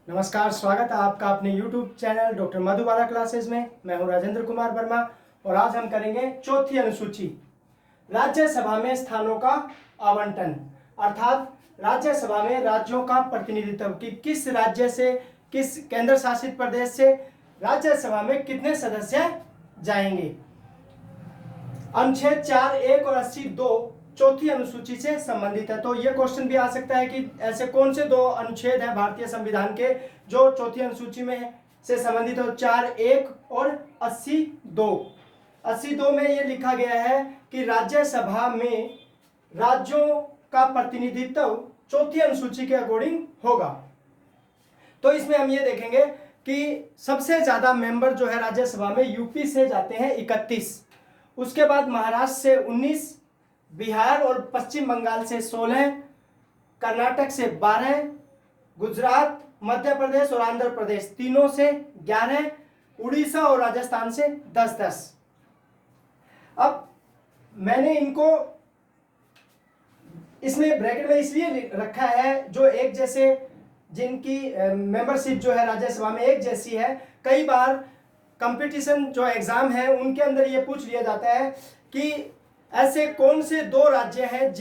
नमस्कार, स्वागत है आपका अपने YouTube channel doctor Madhubala classes में। मैं हूं राजेंद्र कुमार वर्मा और आज हम करेंगे चौथी अनुसूची, राज्यसभा में स्थानों का आवंटन, अर्थात राज्यसभा में राज्यों का प्रतिनिधित्व कि किस राज्य से, किस केंद्र शासित प्रदेश से राज्यसभा में कितने सदस्य जाएंगे। अनुच्छेद 4(1) और 80(2) चौथी अनुसूची से संबंधित है। तो ये क्वेश्चन भी आ सकता है कि ऐसे कौन से दो अनुच्छेद हैं भारतीय संविधान के जो चौथी अनुसूची में से संबंधित हो। 4(1) और 80(2). 80(2) में ये लिखा गया है कि राज्यसभा में राज्यों का प्रतिनिधित्व चौथी अनुसूची के अकॉर्डिंग होगा। तो इसमें हम ये देखेंगे कि सबसे ज्यादा मेंबर जो है राज्यसभा में यूपी से जाते हैं 31, उसके बाद महाराष्ट्र से 19, बिहार और पश्चिम बंगाल से 16, कर्नाटक से 12, गुजरात, मध्य प्रदेश और आंध्र प्रदेश तीनों से 11, उड़ीसा और राजस्थान से 10-10। अब मैंने इनको इसमें ब्रैकेट में इसलिए रखा है जो एक जैसे, जिनकी मेंबरशिप जो है राज्यसभा में एक जैसी है। कई बार कंपटीशन जो एग्जाम है उनके अंदर ये पूछ लिया जाता है कि ऐसे कौन से दो राज्य हैं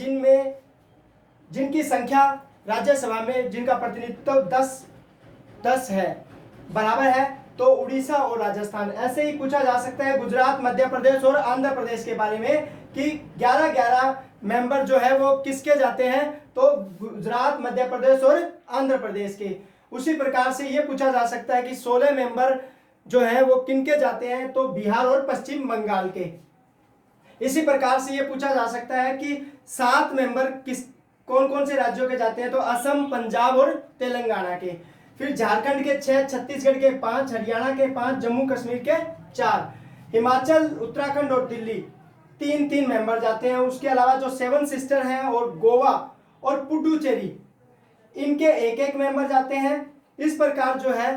जिनकी संख्या राज्यसभा में, जिनका प्रतिनिधित्व 10-10 है, बराबर है। तो उड़ीसा और राजस्थान ऐसे ही पूछा जा सकता है। गुजरात, मध्य प्रदेश और आंध्र प्रदेश के बारे में कि 11-11 मेंबर जो है वो किसके जाते हैं, तो गुजरात, मध्य प्रदेश और आंध्र प्रदेश के। उसी प्रकार से ये पूछा जा सकता है कि 16 मेंबर जो है वो किनके जाते हैं, तो बिहार और पश्चिम बंगाल के। इसी प्रकार से ये पूछा जा सकता है कि 7 मेंबर कौन कौन से राज्यों के जाते हैं, तो असम, पंजाब और तेलंगाना के। फिर झारखंड के 6, छत्तीसगढ़ के 5, हरियाणा के 5, जम्मू कश्मीर के 4, हिमाचल, उत्तराखंड और दिल्ली 3-3 मेंबर जाते हैं। उसके अलावा जो 7 सिस्टर हैं और गोवा और पुडुचेरी, इनके 1-1 मेंबर जाते हैं। इस प्रकार जो है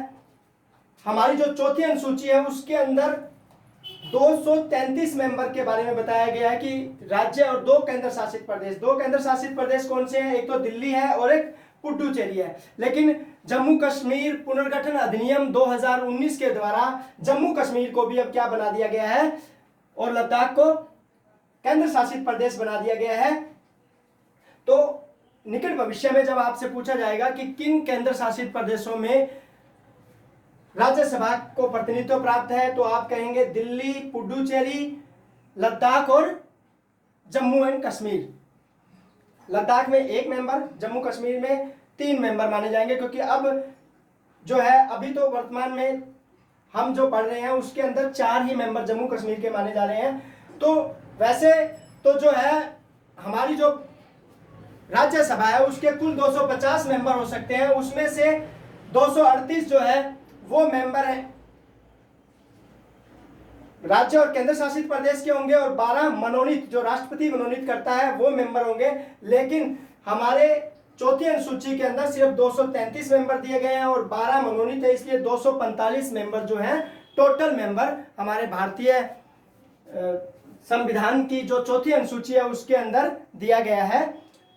हमारी जो चौथी अनुसूची है उसके अंदर 233 मेंबर के बारे में बताया गया है कि राज्य और 2 केंद्र शासित प्रदेश। 2 केंद्र शासित प्रदेश कौन से हैं, एक तो दिल्ली है और एक पुडुचेरी है। लेकिन जम्मू कश्मीर पुनर्गठन अधिनियम 2019 के द्वारा जम्मू कश्मीर को भी अब क्या बना दिया गया है और लद्दाख को केंद्र शासित प्रदेश बना दिया गया है। तो निकट भविष्य में जब आपसे पूछा जाएगा कि किन केंद्र शासित प्रदेशों में राज्यसभा को प्रतिनिधित्व प्राप्त है, तो आप कहेंगे दिल्ली, पुडुचेरी, लद्दाख और जम्मू एंड कश्मीर। लद्दाख में 1 मेंबर, जम्मू कश्मीर में 3 मेंबर माने जाएंगे, क्योंकि अब जो है अभी तो वर्तमान में हम जो पढ़ रहे हैं उसके अंदर 4 ही मेंबर जम्मू कश्मीर के माने जा रहे हैं। तो वैसे तो जो है हमारी जो राज्यसभा है उसके कुल 250 मेंबर हो सकते हैं, उसमें से 238 जो है वो मेंबर है राज्य और केंद्र शासित प्रदेश के होंगे और 12 मनोनीत, जो राष्ट्रपति मनोनीत करता है वो मेंबर होंगे। लेकिन हमारे चौथी अनुसूची के अंदर सिर्फ 233 मेंबर दिए गए हैं और 12 मनोनीत है, इसलिए 245 मेंबर जो हैं टोटल मेंबर हमारे भारतीय संविधान की जो चौथी अनुसूची है उसके अंदर दिया गया है।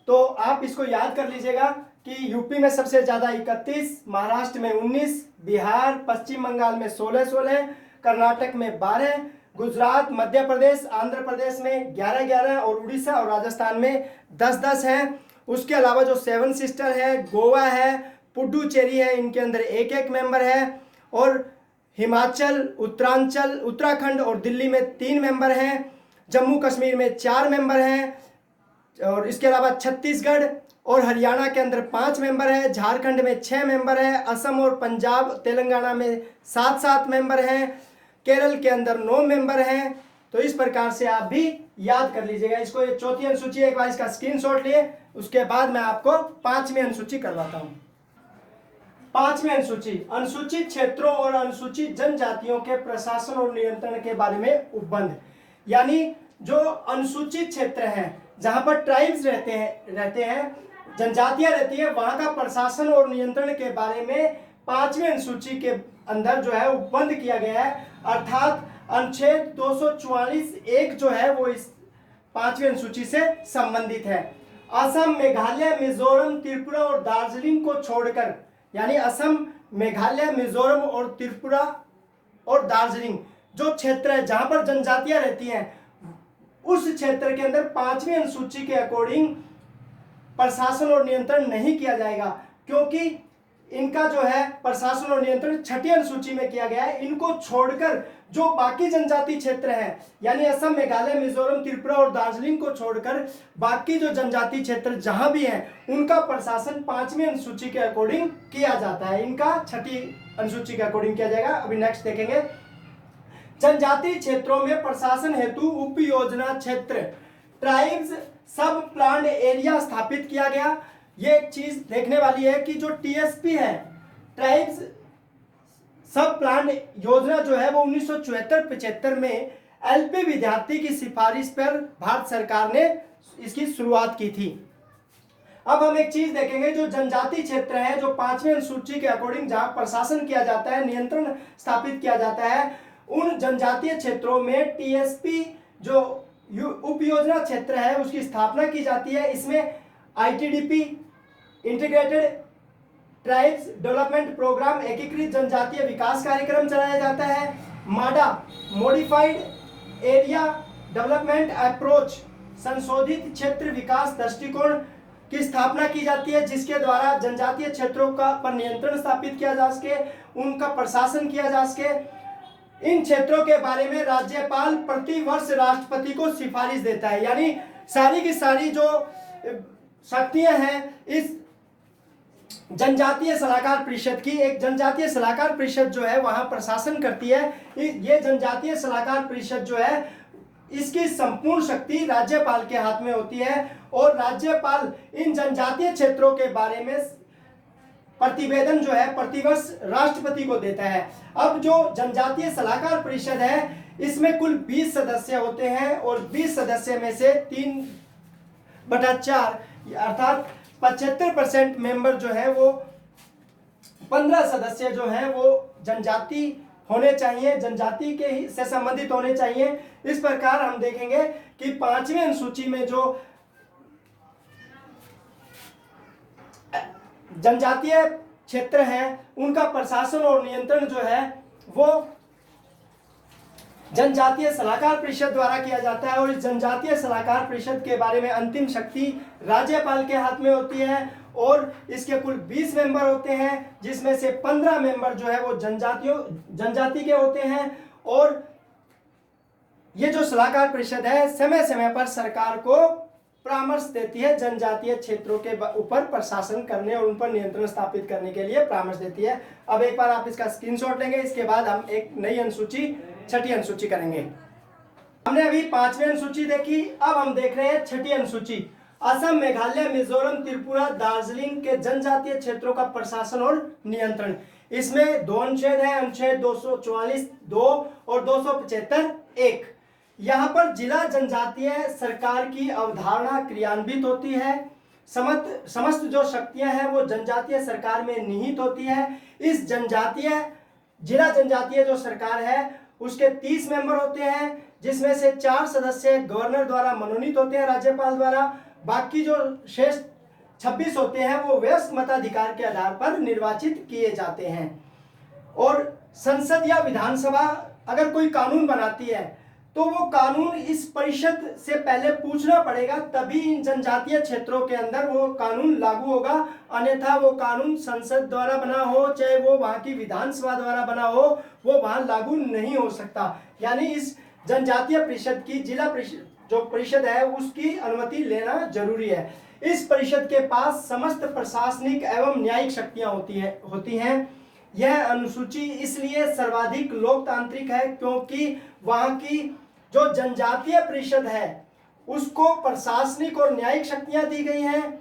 तो आप इसको याद कर लीजिएगा कि यूपी में सबसे ज्यादा 31, महाराष्ट्र में 19, बिहार, पश्चिम बंगाल में 16-16, कर्नाटक में 12, गुजरात, मध्य प्रदेश, आंध्र प्रदेश में 11-11 और उड़ीसा और राजस्थान में 10-10 है। उसके अलावा जो 7 सिस्टर है, गोवा है, पुडुचेरी है, इनके अंदर 1-1 मेंबर है। और हिमाचल, उत्तरांचल, उत्तराखंड और दिल्ली में 3 मेंबर हैं। जम्मू कश्मीर में 4 मेंबर हैं। और इसके अलावा छत्तीसगढ़ और हरियाणा के अंदर 5 मेंबर है, झारखंड में 6 मेंबर है, असम और पंजाब, तेलंगाना में 7-7 मेंबर हैं, केरल के अंदर 9 मेंबर हैं। तो इस प्रकार से आप भी याद कर लीजिएगा इसको। ये चौथी अनुसूची, एक बार इसका स्क्रीनशॉट लिए, उसके बाद मैं आपको 5वीं अनुसूची करवाता हूं। 5वीं अनुसूची, अनुसूचित क्षेत्रों और अनुसूचित जनजातियों के प्रशासन और नियंत्रण के बारे में उपबंध। यानी जो अनुसूचित क्षेत्र हैं जहां पर ट्राइब्स रहते हैं, जनजातियां रहती है, वहां का प्रशासन और नियंत्रण के बारे में 5वीं अनुसूची के अंदर जो है उपबंध किया गया है। अर्थात अनुच्छेद 244(1) जो है वो इस 5वीं अनुसूची से संबंधित है। असम, मेघालय, मिजोरम, त्रिपुरा और दार्जिलिंग को छोड़कर, यानी असम, मेघालय, मिजोरम और त्रिपुरा और दार्जिलिंग जो क्षेत्र है जहां पर जनजातियां रहती हैं, उस क्षेत्र के अंदर 5वीं अनुसूची के अकॉर्डिंग प्रशासन और नियंत्रण नहीं किया जाएगा, क्योंकि इनका जो है प्रशासन और नियंत्रण 6ठी अनुसूची में किया गया है। इनको छोड़कर जो बाकी जनजाति क्षेत्र हैं, यानी असम, मेघालय, मिजोरम, त्रिपुरा और दार्जिलिंग को छोड़कर बाकी जो जनजाति क्षेत्र जहां भी हैं, उनका प्रशासन 5वीं अनुसूची के अकॉर्डिंग किया जाता है। इनका 6ठी अनुसूची के अकॉर्डिंग किया जाएगा। अभी नेक्स्ट देखेंगे, जनजाति क्षेत्रों में प्रशासन हेतु उप योजना क्षेत्र, ट्राइब्स सब प्लान्ड एरिया स्थापित किया गया। ये एक चीज देखने वाली है कि जो टीएसपी है, ट्राइब्स सब प्लान योजना जो है वो 1974-75 में एलपी विद्यार्थी की सिफारिश पर भारत सरकार ने इसकी शुरुआत की थी। अब हम एक चीज देखेंगे, जो जनजाति क्षेत्र है, जो 5वीं अनुसूची के अकॉर्डिंग जहां प्रशासन किया जाता है, नियंत्रण स्थापित किया जाता है, उन जनजातीय क्षेत्रों में टीएसपी जो उप योजना क्षेत्र है उसकी स्थापना की जाती है। इसमें ITDP, Integrated Tribes Development Programme, एकीकृत जनजातीय विकास कार्यक्रम चलाया जाता है। माडा, मॉडिफाइड एरिया डेवलपमेंट अप्रोच, संशोधित क्षेत्र विकास दृष्टिकोण की स्थापना की जाती है, जिसके द्वारा जनजातीय क्षेत्रों का पर नियंत्रण स्थापित किया जा सके, उनका प्रशासन किया जा सके। इन क्षेत्रों के बारे में राज्यपाल प्रति वर्ष राष्ट्रपति को सिफारिश देता है, यानी सारी की सारी जो शक्तियां हैं इस जनजातीय सलाहकार परिषद की, एक जनजातीय सलाहकार परिषद जो है वहां प्रशासन करती है। ये जनजातीय सलाहकार परिषद जो है इसकी संपूर्ण शक्ति राज्यपाल के हाथ में होती है, और राज्यपाल इन जनजातीय क्षेत्रों के बारे में प्रतिवेदन जो है प्रतिवर्ष राष्ट्रपति को देता है। अब जो जनजातीय सलाहकार परिषद है इसमें कुल 20 सदस्य होते हैं, और 20 सदस्य में से 3/4 अर्थात 75% मेंबर जो है वो 15 सदस्य जो हैं वो जनजाति होने चाहिए, जनजाति के ही से संबंधित होने चाहिए। इस प्रकार हम देखेंगे कि 5वीं अनुसूची में जो जनजातीय क्षेत्र हैं उनका प्रशासन और नियंत्रण जो है वो जनजातीय सलाहकार परिषद द्वारा किया जाता है, और इस जनजातीय सलाहकार परिषद के बारे में अंतिम शक्ति राज्यपाल के हाथ में होती है, और इसके कुल 20 मेंबर होते हैं, जिसमें से 15 मेंबर जो है वो जनजाति के होते हैं। और ये जो सलाहकार परिषद है समय समय पर सरकार को परामर्श देती है, जनजातीय क्षेत्रों के ऊपर प्रशासन करने और उन पर नियंत्रण स्थापित करने के लिए परामर्श देती है। अब एक बार आप इसका स्क्रीनशॉट लेंगे, इसके बाद हम एक नई अनुसूची 6ठी अनुसूची करेंगे। हमने अभी 5वीं अनुसूची देखी, अब हम देख रहे हैं 6ठी अनुसूची। असम, मेघालय, मिजोरम, त्रिपुरा, दार्जिलिंग के जनजातीय क्षेत्रों का प्रशासन और नियंत्रण। इसमें 2 अनुच्छेद है, अनुच्छेद 244(2) और 275(1). यहाँ पर जिला जनजातीय सरकार की अवधारणा क्रियान्वित होती है। समस्त जो शक्तियां हैं वो जनजातीय सरकार में निहित होती है। इस जिला जनजातीय जो सरकार है उसके 30 मेंबर होते हैं, जिसमें से 4 सदस्य गवर्नर द्वारा मनोनीत होते हैं राज्यपाल द्वारा। बाकी जो शेष 26 होते हैं वो वयस्क मताधिकार के आधार पर निर्वाचित किए जाते हैं। और संसद या विधानसभा अगर कोई कानून बनाती है तो वो कानून इस परिषद से पहले पूछना पड़ेगा, तभी इन जनजातीय क्षेत्रों के अंदर वो कानून लागू होगा, अन्यथा वो कानून संसद द्वारा बना हो चाहे वो वहां की विधानसभा द्वारा बना हो, वो वहां लागू नहीं हो सकता। यानी इस जनजातीय परिषद की जिला परिषद जो परिषद है उसकी अनुमति लेना जरूरी है। इस परिषद के पास समस्त प्रशासनिक एवं न्यायिक शक्तियां होती हैं। यह अनुसूची इसलिए सर्वाधिक लोकतांत्रिक है क्योंकि वहां की जो जनजातीय परिषद है उसको प्रशासनिक और न्यायिक शक्तियां दी गई हैं।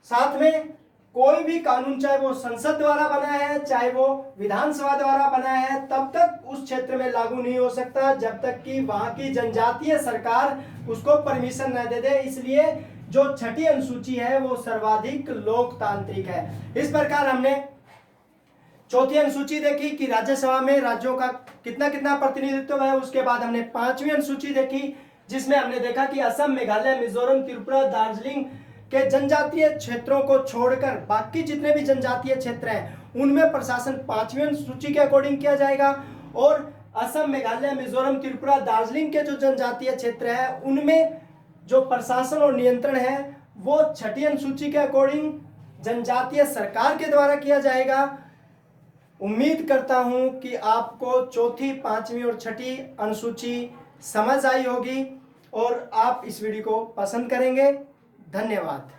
साथ में कोई भी कानून चाहे वो संसद द्वारा बना है चाहे वो विधानसभा द्वारा बना है, तब तक उस क्षेत्र में लागू नहीं हो सकता जब तक कि वहां की जनजातीय सरकार उसको परमिशन न दे दे। इसलिए जो 6ठी अनुसूची है वो सर्वाधिक लोकतांत्रिक है। इस प्रकार हमने 4थी अनुसूची देखी कि राज्यसभा में राज्यों का कितना प्रतिनिधित्व है। उसके बाद हमने 5वीं अनुसूची देखी जिसमें हमने देखा कि असम, मेघालय, मिजोरम, त्रिपुरा, दार्जिलिंग कि जनजातीय क्षेत्रों को छोड़कर बाकी जितने भी जनजातीय क्षेत्र हैं उनमें प्रशासन 5वीं अनुसूची के अकॉर्डिंग किया जाएगा, और असम, मेघालय, मिजोरम, त्रिपुरा, दार्जिलिंग के जो जनजातीय क्षेत्र है उनमें जो प्रशासन और नियंत्रण है वो 6ठी अनुसूची के अकॉर्डिंग जनजातीय सरकार के द्वारा किया जाएगा। उम्मीद करता हूं कि आपको 4ठी, 5वीं और 6ठी अनुसूची समझ आई होगी और आप इस वीडियो को पसंद करेंगे। धन्यवाद।